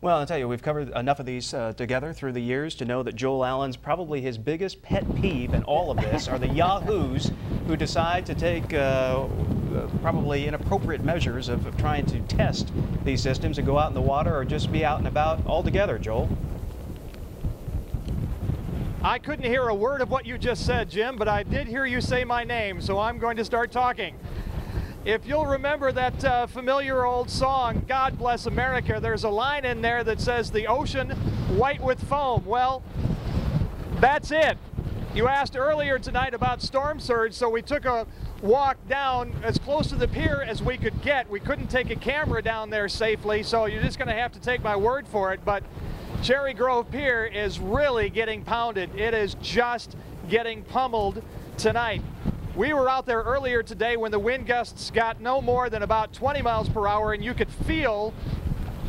Well, I'll tell you, we've covered enough of these together through the years to know that Joel Allen's probably his biggest pet peeve in all of this are the yahoos who decide to take probably inappropriate measures of trying to test these systems and go out in the water or just be out and about altogether, Joel. I couldn't hear a word of what you just said, Jim, but I did hear you say my name, so I'm going to start talking. If you'll remember that familiar old song, God Bless America, there's a line in there that says, the ocean white with foam. Well, that's it. You asked earlier tonight about storm surge, so we took a walk down as close to the pier as we could get. We couldn't take a camera down there safely, so you're just going to have to take my word for it. But Cherry Grove Pier is really getting pounded. It is just getting pummeled tonight. We were out there earlier today when the wind gusts got no more than about 20 miles per hour, and you could feel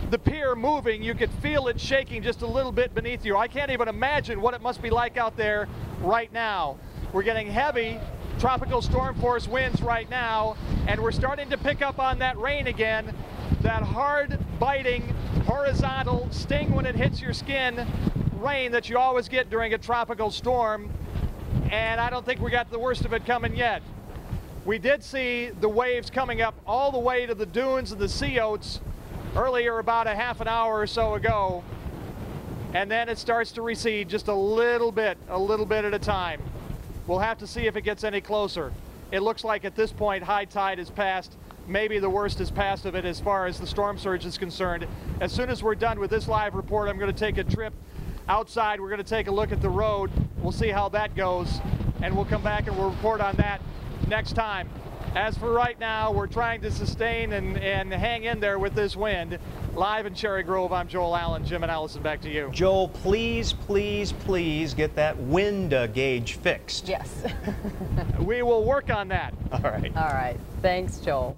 the pier moving. You could feel it shaking just a little bit beneath you. I can't even imagine what it must be like out there right now. We're getting heavy tropical storm force winds right now, and we're starting to pick up on that rain again. That hard biting horizontal sting when it hits your skin rain that you always get during a tropical storm, and I don't think we got the worst of it coming yet. We did see the waves coming up all the way to the dunes of the sea oats earlier, about a half an hour or so ago, and then it starts to recede just a little bit at a time. We'll have to see if it gets any closer. It looks like at this point high tide is past. Maybe the worst is past of it as far as the storm surge is concerned. As soon as we're done with this live report, I'm going to take a trip outside. We're going to take a look at the road. We'll see how that goes, and we'll come back and we'll report on that next time. As for right now, we're trying to sustain and hang in there with this wind. Live in Cherry Grove, I'm Joel Allen. Jim and Allyson, back to you. Joel, please, please, please get that wind gauge fixed. Yes. We will work on that. All right. All right. Thanks, Joel.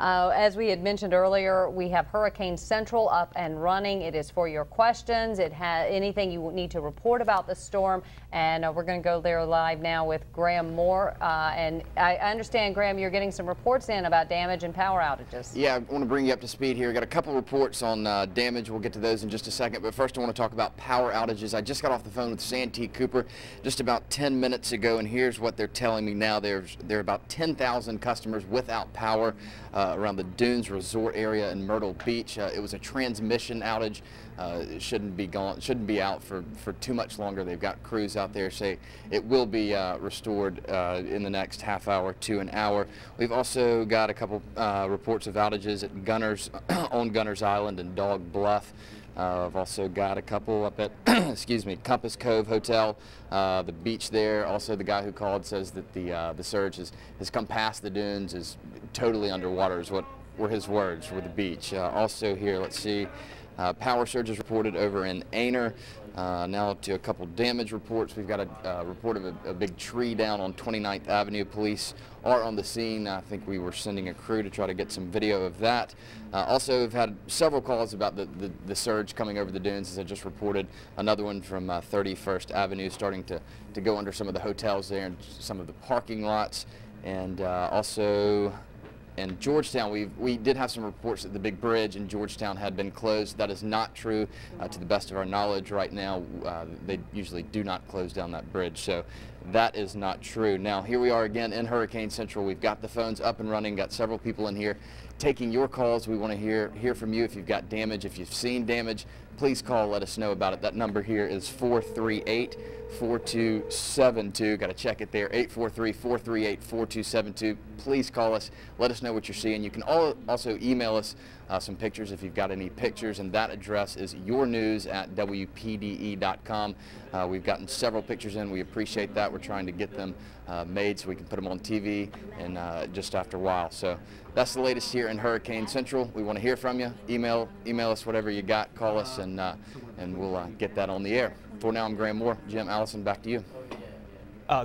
As we had mentioned earlier, we have Hurricane Central up and running. It is for your questions. It has anything you need to report about the storm, and we're going to go there live now with Graeme Moore. And I understand, Graeme, you're getting some reports in about damage and power outages. Yeah, I want to bring you up to speed here. Got a couple reports on damage. We'll get to those in just a second. But first, I want to talk about power outages. I just got off the phone with Santee Cooper just about 10 minutes ago, and here's what they're telling me now. There are about 10,000 customers without power around the Dunes Resort area in Myrtle Beach. It was a transmission outage. It shouldn't be out for too much longer. They've got crews out there say it will be restored in the next half hour to an hour. We've also got a couple reports of outages at Gunners on Gunners Island and Dog Bluff. I've also got a couple up at excuse me, Compass Cove Hotel, the beach there. Also, the guy who called says that the surge has come past the dunes, is totally underwater, is what were his words for the beach. Also here, let's see, power surges reported over in Aner. Now to a couple damage reports. We've got a report of a big tree down on 29th Avenue. Police are on the scene. I think we were sending a crew to try to get some video of that. Also, we've had several calls about the surge coming over the dunes, as I just reported. Another one from 31st Avenue starting to go under some of the hotels there and some of the parking lots. And also in Georgetown, we did have some reports that the big bridge in Georgetown had been closed. That is not true to the best of our knowledge right now. They usually do not close down that bridge, so that is not true. Now, here we are again in Hurricane Central. We've got the phones up and running, got several people in here taking your calls. We want to hear from you if you've got damage. If you've seen damage, please call, let us know about it. That number here is 438-4272. Got to check it there, 843-438-4272. Please call us, let us know what you're seeing. You can also email us some pictures if you've got any pictures, and that address is yournews@wpde.com. We've gotten several pictures in. We appreciate that. We're trying to get them made so we can put them on TV and just after a while. So that's the latest here in Hurricane Central. We want to hear from you. Email us whatever you got. Call us, and we'll get that on the air. For now, I'm Graeme Moore. Jim, Allyson, back to you.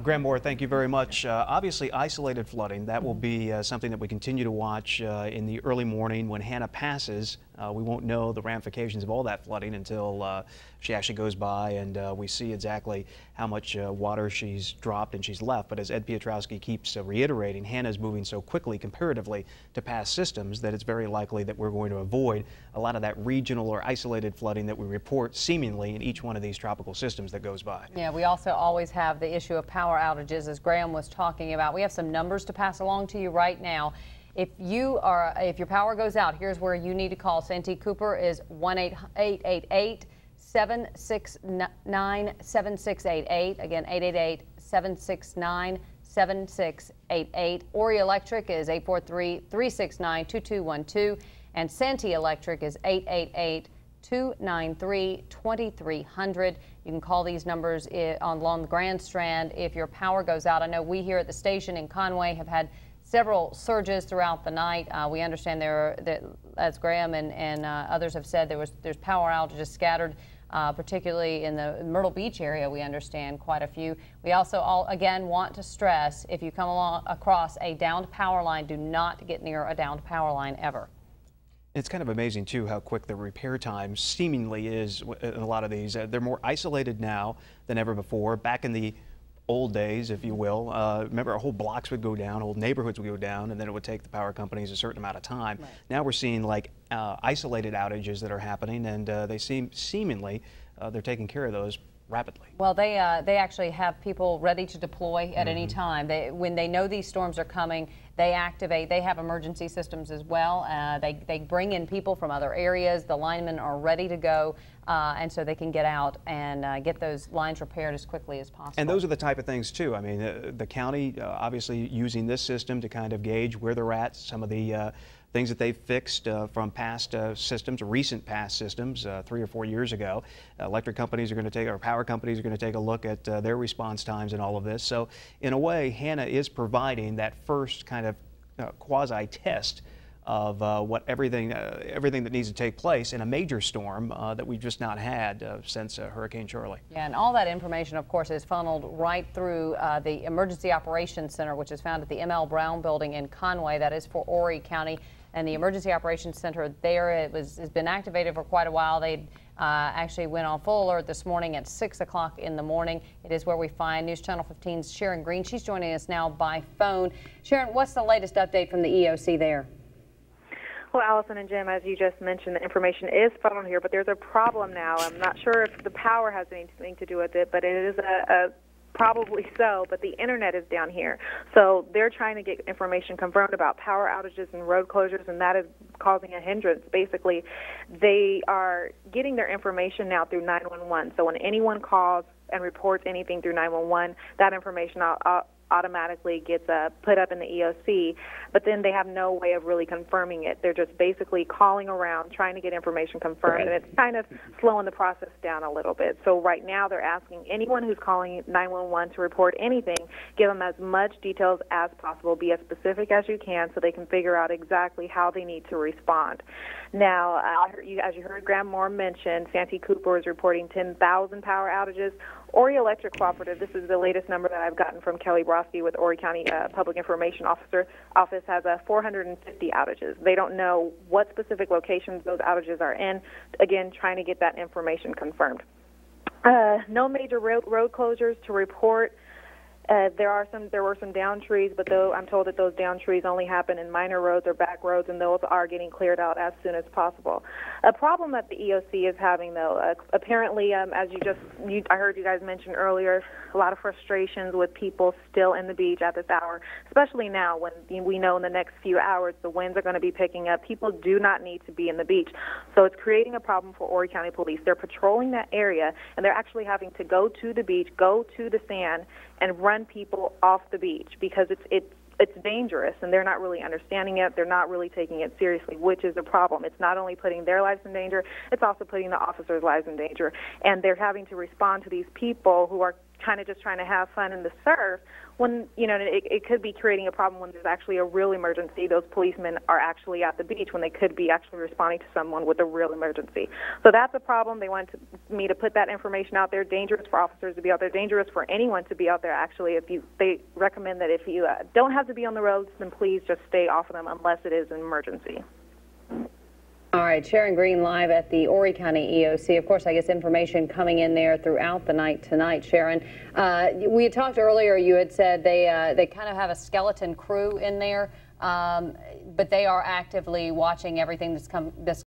Graeme Moore, thank you very much. Obviously, isolated flooding, that will be something that we continue to watch in the early morning when Hanna passes We won't know the ramifications of all that flooding until she actually goes by and we see exactly how much water she's dropped and she's left. But as Ed Piotrowski keeps reiterating, Hanna is moving so quickly comparatively to past systems that it's very likely that we're going to avoid a lot of that regional or isolated flooding that we report seemingly in each one of these tropical systems that goes by. Yeah, we also always have the issue of power outages, as Graeme was talking about. We have some numbers to pass along to you right now. If your power goes out, here's where you need to call. Santee Cooper is 1-888-769-7688. Again, 888-769-7688. Ori Electric is 843-369-2212. And Santee Electric is 888-293-2300. You can call these numbers along the Grand Strand if your power goes out. I know we here at the station in Conway have had several surges throughout the night. We understand as Graeme and others have said, there's power outages scattered, particularly in the Myrtle Beach area. We understand quite a few. We also again want to stress, if you come across a downed power line, do not get near a downed power line ever. It's kind of amazing, too, how quick the repair time seemingly is in a lot of these. They're more isolated now than ever before. Back in the old days, if you will, remember, whole blocks would go down, whole neighborhoods would go down, and then it would take the power companies a certain amount of time. Right. Now we're seeing like isolated outages that are happening, and they seemingly they're taking care of those rapidly. Well, they actually have people ready to deploy at any time. When they know these storms are coming, they activate. They have emergency systems as well. They bring in people from other areas. The linemen are ready to go, and so they can get out and get those lines repaired as quickly as possible. And those are the type of things too. I mean, the county obviously using this system to kind of gauge where they're at, some of the things that they've fixed from past systems, recent past systems, 3 or 4 years ago. Electric companies are going to take, or power companies are going to take a look at their response times and all of this. So in a way, Hanna is providing that first kind of quasi-test of everything that needs to take place in a major storm that we've just not had since Hurricane Charley. Yeah, and all that information, of course, is funneled right through the Emergency Operations Center, which is found at the M.L. Brown Building in Conway. That is for Horry County. And the Emergency Operations Center there has been activated for quite a while. They actually went on full alert this morning at 6 o'clock in the morning. It is where we find News Channel 15's Sharon Green. She's joining us now by phone. Sharon, what's the latest update from the EOC there? Well, Allyson and Jim, as you just mentioned, the information is funneled here, but there's a problem now. I'm not sure if the power has anything to do with it, but it is probably so, but the internet is down here. So they're trying to get information confirmed about power outages and road closures, and that is causing a hindrance. Basically, they are getting their information now through 911. So when anyone calls and reports anything through 911, that information automatically gets put up in the EOC, but then they have no way of really confirming it. They're just basically calling around, trying to get information confirmed, and it's kind of slowing the process down a little bit. So right now they're asking anyone who's calling 911 to report anything, give them as much details as possible, be as specific as you can so they can figure out exactly how they need to respond. Now, as you heard Graeme Moore mention, Santee Cooper is reporting 10,000 power outages. Horry Electric Cooperative, this is the latest number that I've gotten from Kelly Broski with Horry County Public Information Office, has 450 outages. They don't know what specific locations those outages are in. Again, trying to get that information confirmed. No major road closures to report. There were some down trees, but though I'm told that those down trees only happen in minor roads or back roads, and those are getting cleared out as soon as possible. A problem that the EOC is having, though, apparently, as I heard you guys mention earlier, a lot of frustrations with people still in the beach at this hour, especially now when we know in the next few hours the winds are going to be picking up. People do not need to be in the beach, so it's creating a problem for Horry County Police. They're patrolling that area, and they're actually having to go to the beach, go to the sand, and run people off the beach because it's dangerous, and they're not really understanding it. They're not really taking it seriously, which is a problem. It's not only putting their lives in danger, it's also putting the officers' lives in danger. And they're having to respond to these people who are kind of just trying to have fun in the surf when, it could be creating a problem when there's actually a real emergency. Those policemen are actually at the beach when they could be actually responding to someone with a real emergency. So that's a problem. They wanted me to put that information out there. Dangerous for officers to be out there, dangerous for anyone to be out there, actually. They recommend that if you don't have to be on the roads, then please just stay off of them unless it is an emergency. All right, Sharon Green live at the Horry County EOC. Of course, I guess information coming in there throughout the night tonight, Sharon. We had talked earlier, you had said they kind of have a skeleton crew in there, but they are actively watching everything that's